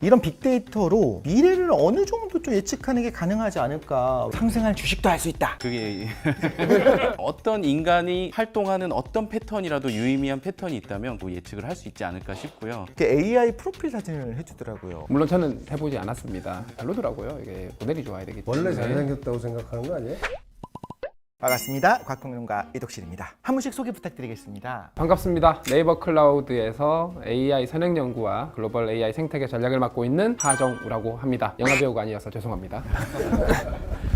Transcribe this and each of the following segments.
이런 빅데이터로 미래를 어느 정도 좀 예측하는 게 가능하지 않을까. 상승할 주식도 할 수 있다. 그게 어떤 인간이 활동하는 어떤 패턴이라도 유의미한 패턴이 있다면 뭐 예측을 할 수 있지 않을까 싶고요. 이렇게 AI 프로필 사진을 해주더라고요. 물론 저는 해보지 않았습니다. 별로더라고요. 이게 모델이 좋아야 되기 때문에. 원래 잘생겼다고 생각하는 거 아니에요? 반갑습니다. 곽평론가 이덕실입니다. 한 분씩 소개 부탁드리겠습니다. 반갑습니다. 네이버 클라우드에서 AI 선행 연구와 글로벌 AI 생태계 전략을 맡고 있는 하정우라고 합니다. 영화배우가 아니어서 죄송합니다.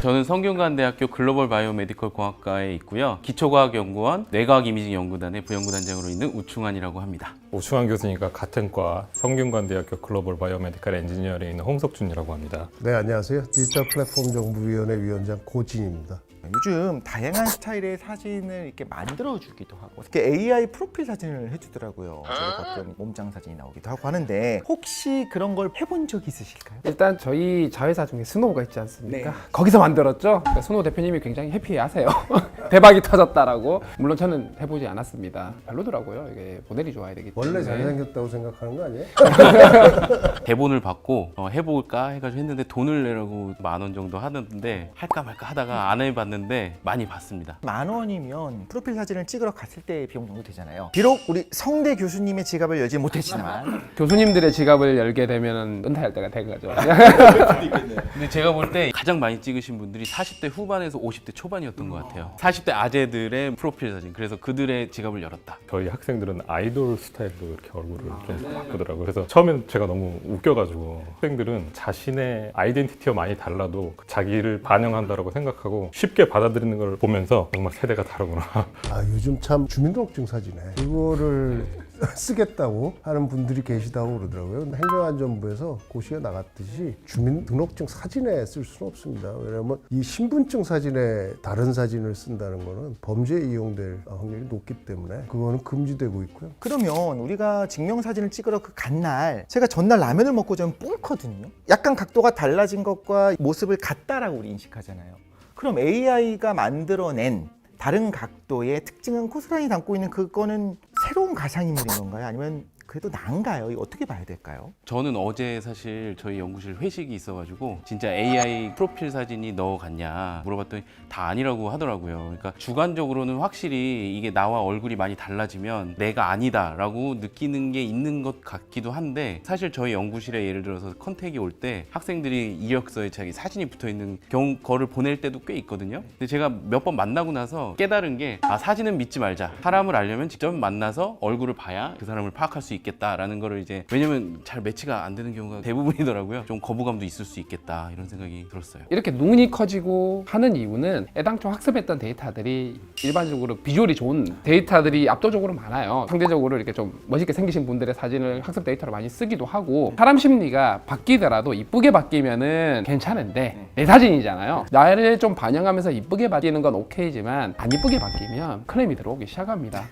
저는 성균관대학교 글로벌 바이오메디컬 공학과에 있고요. 기초과학연구원 뇌과학이미징연구단의 부연구단장으로 있는 우충환이라고 합니다. 오충환 교수님과 같은 과 성균관대학교 글로벌 바이오메디컬 엔지니어링에 있는 홍석준이라고 합니다. 네, 안녕하세요. 디지털 플랫폼 정부위원회 위원장 고진입니다. 요즘 다양한 스타일의 사진을 이렇게 만들어주기도 하고 이렇게 AI 프로필 사진을 해주더라고요. 저도 가끔 몸짱 사진이 나오기도 하고 하는데 혹시 그런 걸 해본 적 있으실까요? 일단 저희 자회사 중에 스노우가 있지 않습니까? 네. 거기서 만들었죠. 그러니까 스노우 대표님이 굉장히 해피해하세요. 대박이 터졌다라고. 물론 저는 해보지 않았습니다. 별로더라고요. 이게 모델이 좋아야 되기 때문에. 원래 잘생겼다고 생각하는 거 아니에요? 대본을 받고 해볼까 해가지고 했는데 돈을 내라고 10,000원 정도 하는데 할까 말까 하다가 안 해봤는데 많이 봤습니다. 10,000원이면 프로필 사진을 찍으러 갔을 때 비용 정도 되잖아요. 비록 우리 성대 교수님의 지갑을 열지 못했지만 교수님들의 지갑을 열게 되면 은퇴할 때가 된 거죠. 근데 제가 볼 때 가장 많이 찍으신 분들이 40대 후반에서 50대 초반이었던 것 같아요. 40대 아재들의 프로필 사진. 그래서 그들의 지갑을 열었다. 저희 학생들은 아이돌 스타일로 이렇게 얼굴을 좀 바꾸더라고요. 그래서 처음엔 제가 너무 웃겨가지고 학생들은 자신의 아이덴티티와 많이 달라도 자기를 반영한다고 생각하고 쉽게 받아들이는 걸 보면서 정말 세대가 다르구나. 아, 요즘 참 주민등록증 사진에 그거를 쓰겠다고 하는 분들이 계시다고 그러더라고요. 근데 행정안전부에서 고시가 나갔듯이 주민등록증 사진에 쓸 수는 없습니다. 왜냐하면 이 신분증 사진에 다른 사진을 쓴다는 거는 범죄에 이용될 확률이 높기 때문에 그거는 금지되고 있고요. 그러면 우리가 증명사진을 찍으러 그 간날 제가 전날 라면을 먹고 좀 뿔거든요. 약간 각도가 달라진 것과 모습을 같다라고 우리 인식하잖아요. 그럼 AI가 만들어낸 다른 각도의 특징은 고스란히 담고 있는 그거는 새로운 가상인물인 건가요? 아니면 그래도 나은가요? 이거 어떻게 봐야 될까요? 저는 어제 사실 저희 연구실 회식이 있어가지고 진짜 AI 프로필 사진이 너 같냐 물어봤더니 다 아니라고 하더라고요. 그러니까 주관적으로는 확실히 이게 나와 얼굴이 많이 달라지면 내가 아니다 라고 느끼는 게 있는 것 같기도 한데 사실 저희 연구실에 예를 들어서 컨택이 올 때 학생들이 이력서에 자기 사진이 붙어있는 거를 보낼 때도 꽤 있거든요. 근데 제가 몇 번 만나고 나서 깨달은 게 사진은 믿지 말자. 사람을 알려면 직접 만나서 얼굴을 봐야 그 사람을 파악할 수 있겠다라는 거를 이제 왜냐면 잘 매치가 안 되는 경우가 대부분이더라고요. 좀 거부감도 있을 수 있겠다 이런 생각이 들었어요. 이렇게 눈이 커지고 하는 이유는 애당초 학습했던 데이터들이 일반적으로 비주얼이 좋은 데이터들이 압도적으로 많아요. 상대적으로 이렇게 좀 멋있게 생기신 분들의 사진을 학습 데이터로 많이 쓰기도 하고 사람 심리가 바뀌더라도 이쁘게 바뀌면은 괜찮은데 내 사진이잖아요. 나를 좀 반영하면서 이쁘게 바뀌는 건 오케이지만 안 이쁘게 바뀌면 클레임이 들어오기 시작합니다.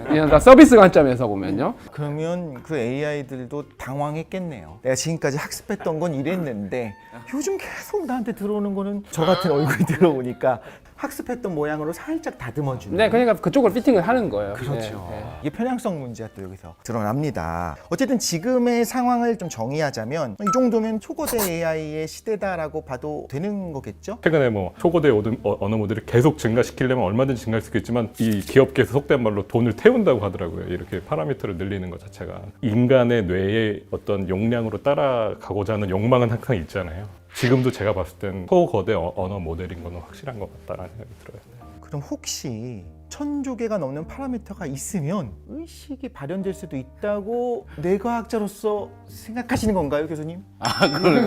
그냥 서비스 관점에서 보면요. 그러면 그 AI들도 당황했겠네요. 내가 지금까지 학습했던 건 이랬는데 요즘 계속 나한테 들어오는 거는 저 같은 얼굴이 들어오니까 학습했던 모양으로 살짝 다듬어주는. 네, 그러니까 그쪽을 피팅을 하는 거예요. 그렇죠. 네, 네. 이게 편향성 문제가 또 여기서 드러납니다. 어쨌든 지금의 상황을 좀 정의하자면 이 정도면 초거대 AI의 시대다라고 봐도 되는 거겠죠? 최근에 뭐 초고대 언어 모델을 계속 증가시키려면 얼마든지 증가할 수 있겠지만 이 기업계에서 속된 말로 돈을 태운다고 하더라고요. 이렇게 파라미터를 늘리는 것 자체가 인간의 뇌의 어떤 용량으로 따라가고자 하는 욕망은 항상 있잖아요. 지금도 제가 봤을 땐 초거대 언어 모델인 건 확실한 것 같다라는 생각이 들어요. 그럼 혹시 1000조 개가 넘는 파라미터가 있으면 의식이 발현될 수도 있다고 뇌과학자로서 생각하시는 건가요, 교수님?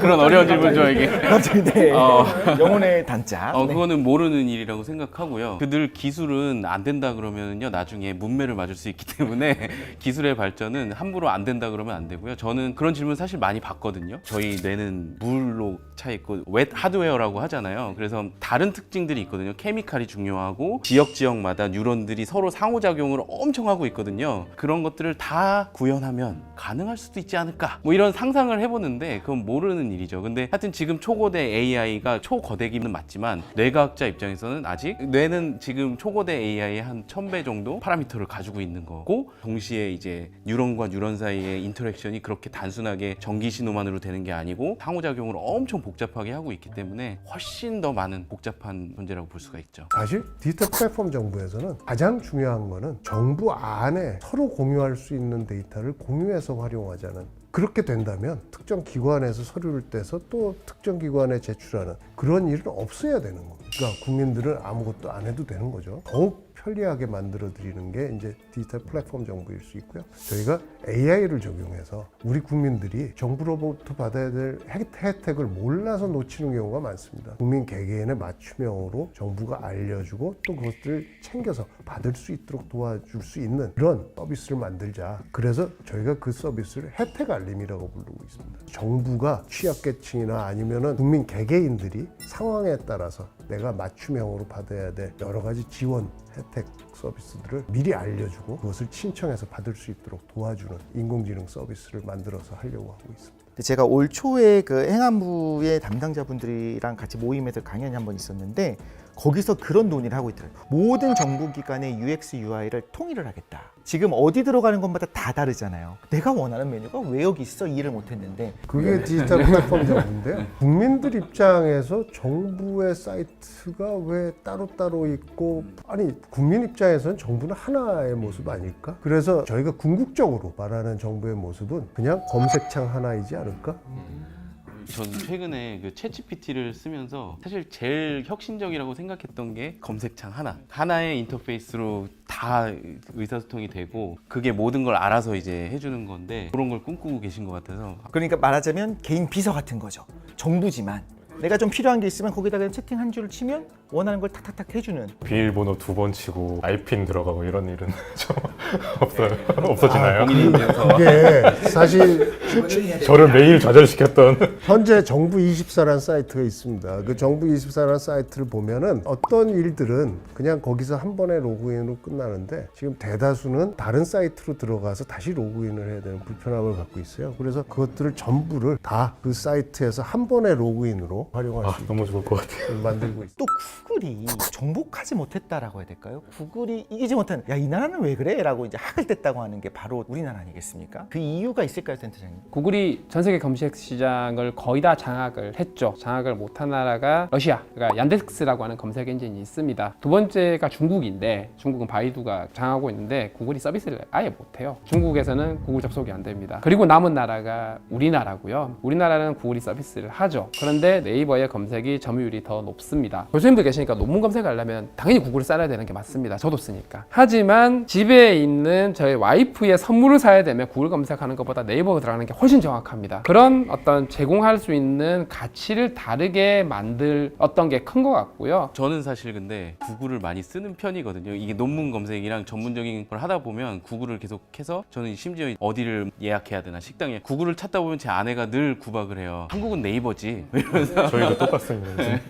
그런 어려운 질문 저에게. 갑자기 네. 영혼의 단짝. 네. 그거는 모르는 일이라고 생각하고요. 늘 기술은 안 된다 그러면요 나중에 문매를 맞을 수 있기 때문에 기술의 발전은 함부로 안 된다 그러면 안 되고요. 저는 그런 질문 사실 많이 받거든요. 저희 뇌는 물로 차 있고 웻 하드웨어라고 하잖아요. 그래서 다른 특징들이 있거든요. 케미칼이 중요하고 지역마다 뉴런들이 서로 상호작용을 엄청 하고 있거든요. 그런 것들을 다 구현하면 가능할 수도 있지 않을까 뭐 이런 상상을 해보는데 그건 모르는 일이죠. 근데 하여튼 지금 초고대 AI가 초거대기는 맞지만 뇌과학자 입장에서는 아직 뇌는 지금 초고대 AI의 한 1000배 정도 파라미터를 가지고 있는 거고, 동시에 이제 뉴런과 뉴런 사이의 인터랙션이 그렇게 단순하게 전기 신호만으로 되는 게 아니고 상호작용을 엄청 복잡하게 하고 있기 때문에 훨씬 더 많은 복잡한 존재라고 볼 수가 있죠. 사실 디지털 플랫폼 정부에서는 가장 중요한 거는 정부 안에 서로 공유할 수 있는 데이터를 공유해서 활용하자는, 그렇게 된다면 특정 기관에서 서류를 떼서 또 특정 기관에 제출하는 그런 일은 없어야 되는 겁니다. 그러니까 국민들은 아무것도 안 해도 되는 거죠. 더욱 편리하게 만들어 드리는 게 이제 디지털 플랫폼 정부일 수 있고요. 저희가 AI를 적용해서 우리 국민들이 정부로부터 받아야 될 혜택을 몰라서 놓치는 경우가 많습니다. 국민 개개인의 맞춤형으로 정부가 알려주고 또 그것들을 챙겨서 받을 수 있도록 도와줄 수 있는 그런 서비스를 만들자. 그래서 저희가 그 서비스를 혜택 알림이라고 부르고 있습니다. 정부가 취약계층이나 아니면은 국민 개개인들이 상황에 따라서 내가 맞춤형으로 받아야 될 여러 가지 지원 혜택 서비스들을 미리 알려주고 그것을 신청해서 받을 수 있도록 도와주는 인공지능 서비스를 만들어서 하려고 하고 있습니다. 제가 올 초에 그 행안부의 담당자분들이랑 같이 모임에서 강연이 한 번 있었는데 거기서 그런 논의를 하고 있더라고요. 모든 정부기관의 UX, UI를 통일을 하겠다. 지금 어디 들어가는 것마다 다 다르잖아요. 내가 원하는 메뉴가 왜 여기 있어? 이해를 못했는데 그게 디지털 플랫폼 정부인데요. 국민들 입장에서 정부의 사이트가 왜 따로따로 있고, 아니 국민 입장에서는 정부는 하나의 모습 아닐까? 그래서 저희가 궁극적으로 말하는 정부의 모습은 그냥 검색창 하나이지 않을까? 저는 최근에 그 챗GPT를 쓰면서 사실 제일 혁신적이라고 생각했던 게 검색창 하나의 인터페이스로 다 의사소통이 되고 그게 모든 걸 알아서 이제 해주는 건데, 그런 걸 꿈꾸고 계신 것 같아서. 그러니까 말하자면 개인 비서 같은 거죠. 정부지만 내가 좀 필요한 게 있으면 거기다가 채팅 한 줄을 치면 원하는 걸 탁탁탁 해주는. 비밀번호 2번 치고 아이핀 들어가고 이런 일은 좀 없어지나요? 그게 사실 저를 매일 좌절시켰던 현재 정부24라는 사이트가 있습니다. 그 정부24라는 사이트를 보면은 어떤 일들은 그냥 거기서 한 번에 로그인으로 끝나는데 지금 대다수는 다른 사이트로 들어가서 다시 로그인을 해야 되는 불편함을 갖고 있어요. 그래서 그것들을 전부를 다 그 사이트에서 한 번에 로그인으로 활용할 수 있게 너무 좋을 것 같아요. 만들고 있습니다. 또 구글이 정복하지 못했다라고 해야 될까요? 구글이 이기지 못한, 야 이 나라는 왜 그래? 라고 이제 학을 뗐다고 하는 게 바로 우리나라 아니겠습니까? 그 이유가 있을까요, 센터장님? 구글이 전 세계 검색 시장을 거의 다 장악을 했죠. 장악을 못한 나라가 러시아, 그러니까 얀덱스라고 하는 검색 엔진이 있습니다. 두 번째가 중국인데, 중국은 바이두가 장악하고 있는데 구글이 서비스를 아예 못해요. 중국에서는 구글 접속이 안 됩니다. 그리고 남은 나라가 우리나라고요. 우리나라는 구글이 서비스를 하죠. 그런데 네이버의 검색이 점유율이 더 높습니다. 교수님들 계시니까 논문 검색하려면 당연히 구글을 써야 되는 게 맞습니다. 저도 쓰니까. 하지만 집에 있는 저희 와이프의 선물을 사야 되면 구글 검색하는 것보다 네이버 들어가는 게 훨씬 정확합니다. 그런 어떤 제공할 수 있는 가치를 다르게 만들었던 게 큰 것 같고요. 저는 사실 근데 구글을 많이 쓰는 편이거든요. 이게 논문 검색이랑 전문적인 걸 하다 보면 구글을 계속해서, 저는 심지어 어디를 예약해야 되나 식당에 구글을 찾다 보면 제 아내가 늘 구박을 해요. 한국은 네이버지. 이러면서 저희도 똑같습니다.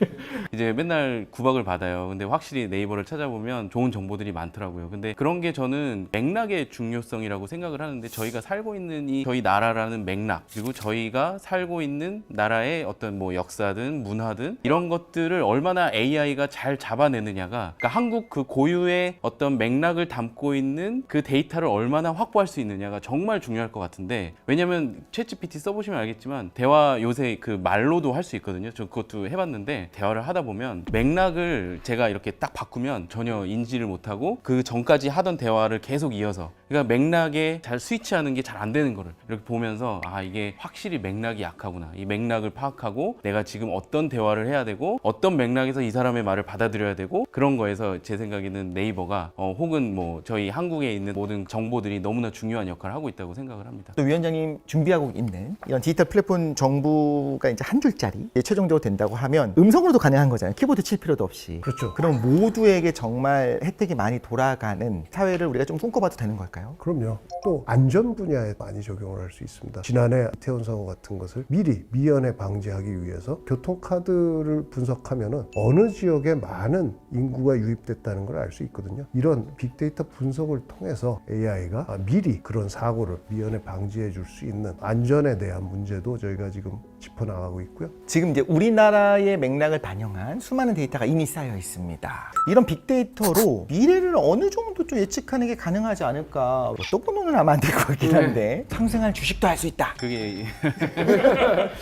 이제 맨날 구박을 받아요. 근데 확실히 네이버를 찾아보면 좋은 정보들이 많더라고요. 근데 그런 게 저는 맥락의 중요성이라고 생각을 하는데, 저희가 살고 있는 이 저희 나라라는 맥락, 그리고 저희가 살고 있는 나라의 어떤 뭐 역사든 문화든 이런 것들을 얼마나 AI가 잘 잡아내느냐가, 그러니까 한국 그 고유의 어떤 맥락을 담고 있는 그 데이터를 얼마나 확보할 수 있느냐가 정말 중요할 것 같은데, 왜냐면 챗GPT 써보시면 알겠지만 대화 요새 그 말로도 할 수 있거든요. 저 그것도 해봤는데 대화를 하다 보면 맥락을 제가 이렇게 딱 바꾸면 전혀 인지를 못하고 그 전까지 하던 대화를 계속 이어서, 그러니까 맥락에 잘 스위치하는 게 잘 안 되는 거를 이렇게 보면서, 아 이게 확실히 맥락이 약하구나. 이 맥락을 파악하고 내가 지금 어떤 대화를 해야 되고 어떤 맥락에서 이 사람의 말을 받아들여야 되고, 그런 거에서 제 생각에는 네이버가 혹은 뭐 저희 한국에 있는 모든 정보들이 너무나 중요한 역할을 하고 있다고 생각을 합니다. 또 위원장님 준비하고 있는 이런 디지털 플랫폼 정부가 이제 한 줄짜리 최종적으로 된다고 하면 음성으로도 가능한 거잖아요. 키보드 칠 필요도 없이. 그렇죠. 그럼 모두에게 정말 혜택이 많이 돌아가는 사회를 우리가 좀 꿈꿔봐도 되는 걸까요? 그럼요. 또 안전 분야에 많이 적용을 할 수 있습니다. 지난해 이태원 사고 같은 것을 미리 미연에 방지하기 위해서 교통카드를 분석하면은 어느 지역에 많은 인구가 유입됐다는 걸 알 수 있거든요. 이런 빅데이터 분석을 통해서 AI가 미리 그런 사고를 미연에 방지해 줄 수 있는 안전에 대한 문제도 저희가 지금 짚어나가고 있고요. 지금 이제 우리나라의 맥락을 반영한 수많은 데이터가 이미 쌓여 있습니다. 이런 빅데이터로 미래를 어느 정도 좀 예측하는 게 가능하지 않을까. 로또번호는 아마 안 될 것 같긴 한데 상승할 주식도 할 수 있다. 그게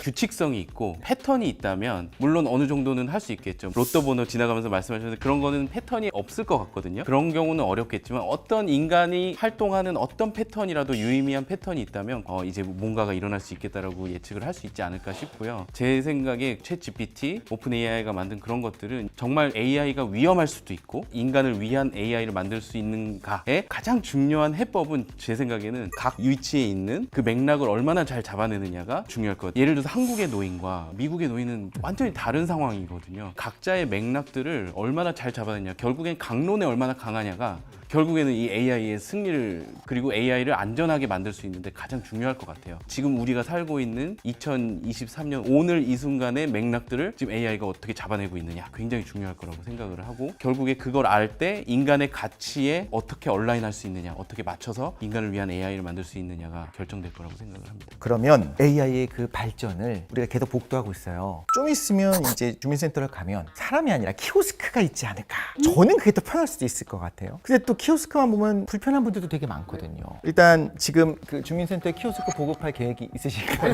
규칙성이 있고 패턴이 있다면 물론 어느 정도는 할 수 있겠죠. 로또 번호 지나가면서 말씀하셨는데 그런 거는 패턴이 없을 것 같거든요. 그런 경우는 어렵겠지만 어떤 인간이 활동하는 어떤 패턴이라도 유의미한 패턴이 있다면 이제 뭔가가 일어날 수 있겠다라고 예측을 할 수 있지 않을까 싶고요. 제 생각에 챗GPT, 오픈 AI가 만든 그런 것들은 정말 AI가 위험할 수도 있고 인간을 위한 AI를 만들 수 있는가의 가장 중요한 해법은 제 생각에는 각 위치에 있는 그 맥락을 얼마나 잘 잡아내느냐가 중요할 것 같아요. 예를 들어서 한국의 노인과 미국의 노인은 완전히 다른 상황이거든요. 각자의 맥락들을 얼마나 잘 잡아내냐, 결국엔 강론에 얼마나 강하냐가 결국에는 이 AI의 승리를 그리고 AI를 안전하게 만들 수 있는데 가장 중요할 것 같아요. 지금 우리가 살고 있는 2023년 오늘 이 순간의 맥락들을 지금 AI가 어떻게 잡아내고 있느냐 굉장히 중요할 거라고 생각을 하고 결국에 그걸 알 때 인간의 가치에 어떻게 얼라인할 수 있느냐 어떻게 맞춰서 인간을 위한 AI를 만들 수 있느냐가 결정될 거라고 생각을 합니다. 그러면 AI의 그 발전을 우리가 계속 복도하고 있어요. 좀 있으면 이제 주민센터를 가면 사람이 아니라 키오스크가 있지 않을까. 저는 그게 더 편할 수도 있을 것 같아요. 근데 또 키오스크만 보면 불편한 분들도 되게 많거든요. 일단 지금 그 주민센터에 키오스크 보급할 계획이 있으실까요?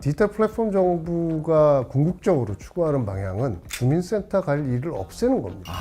디지털 플랫폼 정부가 궁극적으로 추구하는 방향은 주민센터 갈 일을 없애는 겁니다.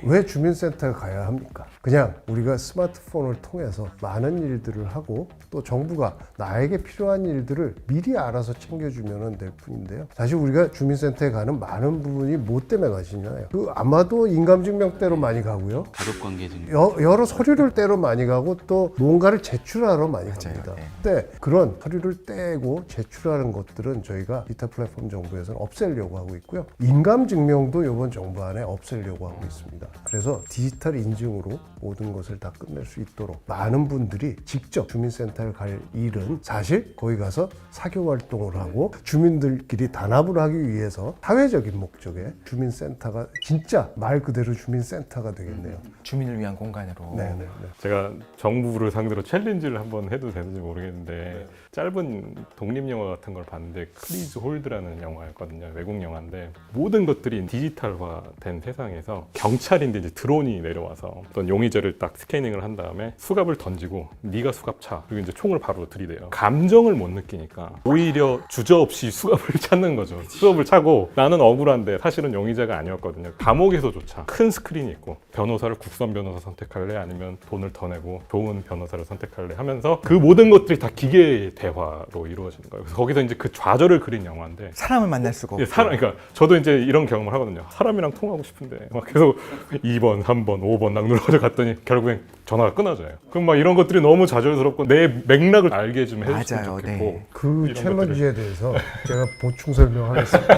왜 주민센터에 가야 합니까? 그냥 우리가 스마트폰을 통해서 많은 일들을 하고 또 정부가 나에게 필요한 일들을 미리 알아서 챙겨주면 될 뿐인데요. 사실 우리가 주민센터에 가는 많은 부분이 뭐 때문에 가시나요? 아마도 인감증명대로 많이 가고요. 가족관계 증명. 여러 서류를 떼러 많이 가고 또 뭔가를 제출하러 많이 갑니다. 네. 근데 그런 서류를 떼고 제출하는 것들은 저희가 디지털 플랫폼 정부에서는 없애려고 하고 있고요. 인감증명도 이번 정부안에 없애려고 하고 있습니다. 그래서 디지털 인증으로 모든 것을 다 끝낼 수 있도록 많은 분들이 직접 주민센터에 갈 일은 사실 거기 가서 사교 활동을 하고 주민들끼리 단합을 하기 위해서 사회적인 목적의 주민센터가 진짜 말 그대로 주민센터가 되겠네요. 주민을 위한 공간으로. 네네네. 제가 정부를 상대로 챌린지를 한번 해도 되는지 모르겠는데 짧은 독립영화 같은 걸 봤는데 클리즈 홀드라는 영화였거든요. 외국 영화인데 모든 것들이 디지털화된 세상에서 경찰인데 이제 드론이 내려와서 어떤 용의자를 딱 스캐닝을 한 다음에 수갑을 던지고 네가 수갑 차 그리고 이제 총을 바로 들이대요. 감정을 못 느끼니까 오히려 주저없이 수갑을 찾는 거죠. 수갑을 차고 나는 억울한데 사실은 용의자가 아니었거든요. 감옥에서조차 큰 스크린이 있고 변호사를 국선 변호사 선택할래 아니면 돈을 더 내고 좋은 변호사를 선택할래 하면서 그 모든 것들이 다 기계의 대화로 이루어지는 거예요. 그래서 거기서 이제 그 좌절을 그린 영화인데 사람을 만날 수가 없고. 그러니까 저도 이제 이런 경험을 하거든요. 사람이랑 통화하고 싶은데 막 계속 2번, 3번, 5번 막 눌러서 갔더니 결국엔 전화가 끊어져요. 그럼 막 이런 것들이 너무 좌절스럽고 내 맥락을 알게 좀 해줬으면 맞아요. 좋겠고 네. 그 이런 챌린지에 대해서 제가 보충 설명하겠습니다.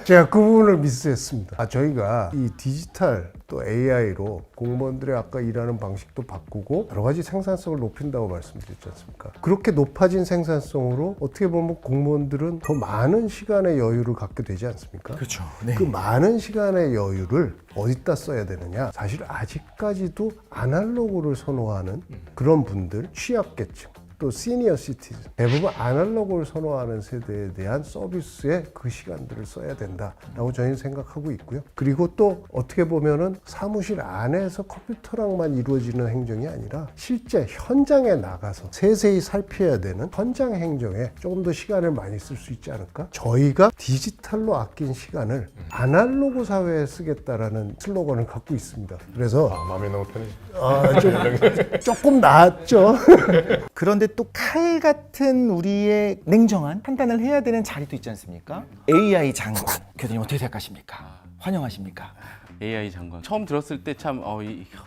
제가 그 부분을 미스했습니다. 저희가 이 디지털 또 AI로 공무원들의 아까 일하는 방식도 바꾸고 여러 가지 생산성을 높인다고 말씀드렸지 않습니까? 그렇게 높아진 생산성으로 어떻게 보면 공무원들은 더 많은 시간의 여유를 갖게 되지 않습니까? 그렇죠. 네. 그 많은 시간의 여유를 어디다 써야 되느냐? 사실 아직까지도 아날로그를 선호하는 그런 분들, 취약계층, 또 시니어 시티즌, 대부분 아날로그를 선호하는 세대에 대한 서비스에 그 시간들을 써야 된다라고 저희는 생각하고 있고요. 그리고 또 어떻게 보면은 사무실 안에서 컴퓨터랑만 이루어지는 행정이 아니라 실제 현장에 나가서 세세히 살펴야 되는 현장 행정에 조금 더 시간을 많이 쓸 수 있지 않을까? 저희가 디지털로 아낀 시간을 아날로그 사회에 쓰겠다라는 슬로건을 갖고 있습니다. 그래서 마음이 너무 편해요. 조금 나았죠. 그런데 또 칼 같은 우리의 냉정한 판단을 해야 되는 자리도 있지 않습니까? AI 장관. 교수님 어떻게 생각하십니까? 환영하십니까? AI 장관. 처음 들었을 때 참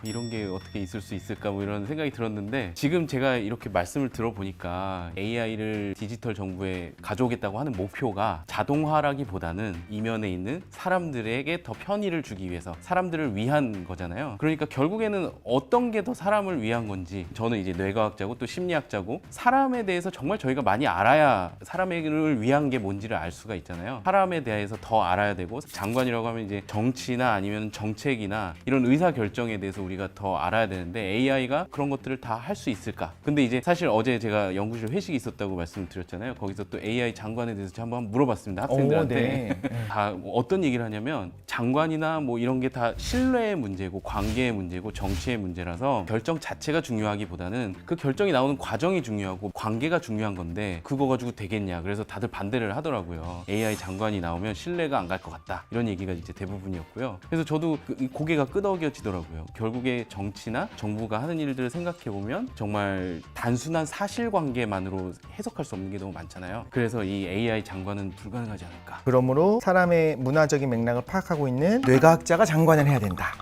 이런 게 어떻게 있을 수 있을까 뭐 이런 생각이 들었는데 지금 제가 이렇게 말씀을 들어보니까 AI를 디지털 정부에 가져오겠다고 하는 목표가 자동화라기보다는 이면에 있는 사람들에게 더 편의를 주기 위해서 사람들을 위한 거잖아요. 그러니까 결국에는 어떤 게 더 사람을 위한 건지 저는 이제 뇌과학자고 또 심리학자고 사람에 대해서 정말 저희가 많이 알아야 사람을 위한 게 뭔지를 알 수가 있잖아요. 사람에 대해서 더 알아야 되고 장관이라고 하면 이제 정치나 아니면 정책이나 이런 의사 결정에 대해서 우리가 더 알아야 되는데 AI가 그런 것들을 다 할 수 있을까? 근데 이제 사실 어제 제가 연구실 회식이 있었다고 말씀드렸잖아요. 거기서 또 AI 장관에 대해서 한번 물어봤습니다. 학생들한테. 다 어떤 얘기를 하냐면 장관이나 뭐 이런 게 다 신뢰의 문제고 관계의 문제고 정치의 문제라서 결정 자체가 중요하기보다는 그 결정이 나오는 과정이 중요하고 관계가 중요한 건데 그거 가지고 되겠냐. 그래서 다들 반대를 하더라고요. AI 장관이 나오면 신뢰가 안 갈 것 같다. 이런 얘기가 이제 대부분이었고요. 그래서 저도 고개가 끄덕여지더라고요. 결국에 정치나 정부가 하는 일들을 생각해 보면 정말 단순한 사실관계만으로 해석할 수 없는 게 너무 많잖아요. 그래서 이 AI 장관은 불가능하지 않을까. 그러므로 사람의 문화적인 맥락을 파악하고 있는 뇌과학자가 장관을 해야 된다.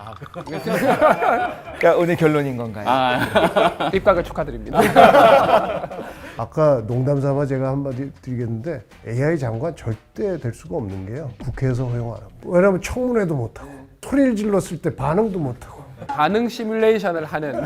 그러니까 오늘 결론인 건가요? 입각을 축하드립니다. 아까 농담 삼아 제가 한마디 드리겠는데 AI 장관 절대 될 수가 없는 게요. 국회에서 허용 안 합니다. 왜냐하면 청문회도 못하고 소리를 질렀을 때 반응도 못하고 반응 시뮬레이션을 하는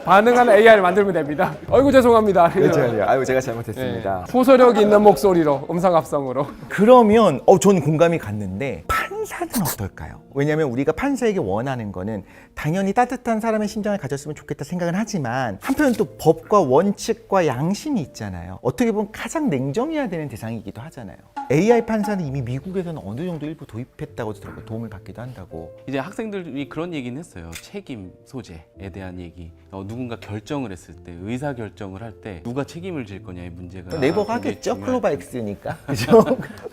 반응하는 AI를 만들면 됩니다. 아이고 죄송합니다. 그렇죠. 아이고 제가 잘못했습니다. 호소력 있는 목소리로 음성 합성으로. 그러면 저는 공감이 갔는데 판사는 어떨까요? 왜냐하면 우리가 판사에게 원하는 거는 당연히 따뜻한 사람의 심장을 가졌으면 좋겠다 생각은 하지만 한편은 또 법과 원칙과 양심이 있잖아요. 어떻게 보면 가장 냉정해야 되는 대상이기도 하잖아요. AI 판사는 이미 미국에서는 어느 정도 일부 도입했다고 들었고 도움을 받기도 한다고. 이제 학생들이 그런 얘기는 했어요. 책임 소재에 대한 얘기. 누군가 결정을 했을 때 의사 결정을 할 때 누가 책임을 질 거냐의 문제가 네이버가 굉장히 하겠죠. 중요한- 클로바 X니까. 그죠?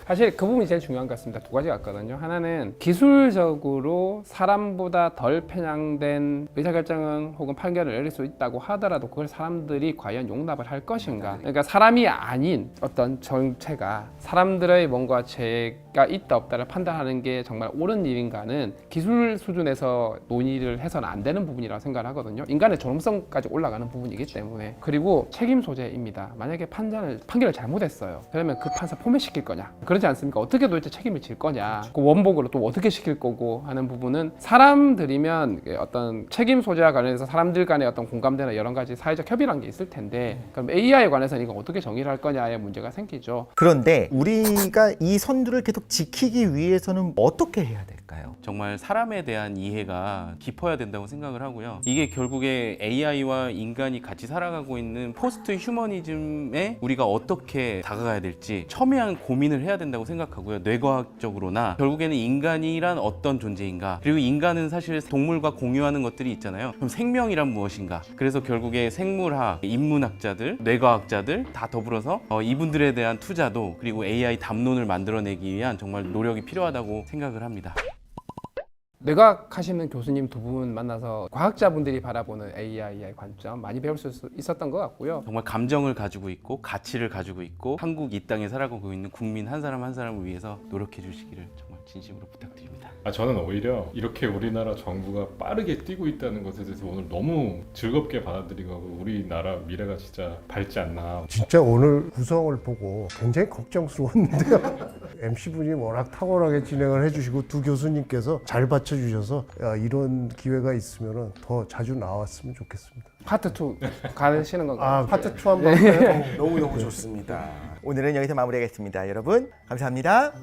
사실 그 부분이 제일 중요한 것 같습니다. 두 가지가 있거든요. 하나는 기술적으로 사람보다 덜 편향된 의사결정은 혹은 판결을 내릴 수 있다고 하더라도 그걸 사람들이 과연 용납을 할 것인가. 그러니까 사람이 아닌 어떤 정체가 사람들의 뭔가 죄가 있다 없다를 판단하는 게 정말 옳은 일인가는 기술 수준에서 논의를 해서는 안 되는 부분이라고 생각을 하거든요. 인간의 존엄성까지 올라가는 부분이기 때문에. 그리고 책임 소재입니다. 만약에 판결을 잘못했어요. 그러면 그 판사 포맷시킬 거냐? 그렇지 않습니까? 어떻게 도대체 책임을 질 거냐? 그 원복으로 또 어떻게 시킬 거고 하는 부분은 사람들이면 어떤 책임 소재와 관련해서 사람들 간의 어떤 공감대나 여러 가지 사회적 협의라는 게 있을 텐데 그럼 AI에 관해서는 이거 어떻게 정의를 할 거냐의 문제가 생기죠. 그런데 우리가 이 선두를 계속 지키기 위해서는 어떻게 해야 될까요? 정말 사람에 대한 이해가 깊어야 된다고 생각을 하고요. 이게 결국에 AI와 인간이 같이 살아가고 있는 포스트 휴머니즘에 우리가 어떻게 다가가야 될지 첨예한 고민을 해야 된다고 생각하고요. 뇌과학적으로나 결국에는 인간이란 어떤 존재인가, 그리고 인간은 사실 동물과 공유하는 것들이 있잖아요. 그럼 생명이란 무엇인가? 그래서 결국에 생물학, 인문학자들, 뇌과학자들 다 더불어서 이분들에 대한 투자도 그리고 AI 담론을 만들어내기 위한 정말 노력이 필요하다고 생각을 합니다. 뇌과학 하시는 교수님 두 분 만나서 과학자분들이 바라보는 AI의 관점 많이 배울 수 있었던 것 같고요. 정말 감정을 가지고 있고 가치를 가지고 있고 한국 이 땅에 살아가고 있는 국민 한 사람 한 사람을 위해서 노력해 주시기를 정말 진심으로 부탁드립니다. 저는 오히려 이렇게 우리나라 정부가 빠르게 뛰고 있다는 것에 대해서 오늘 너무 즐겁게 받아들이고 우리나라 미래가 진짜 밝지 않나. 진짜 오늘 구성을 보고 굉장히 걱정스러웠는데요. MC분이 워낙 탁월하게 진행을 해주시고 두 교수님께서 잘 받쳐주셔서 이런 기회가 있으면 더 자주 나왔으면 좋겠습니다. 파트 2 가시는 건가요? 파트 2 한번 할까요? 너무너무 좋습니다. 오늘은 여기서 마무리하겠습니다. 여러분 감사합니다.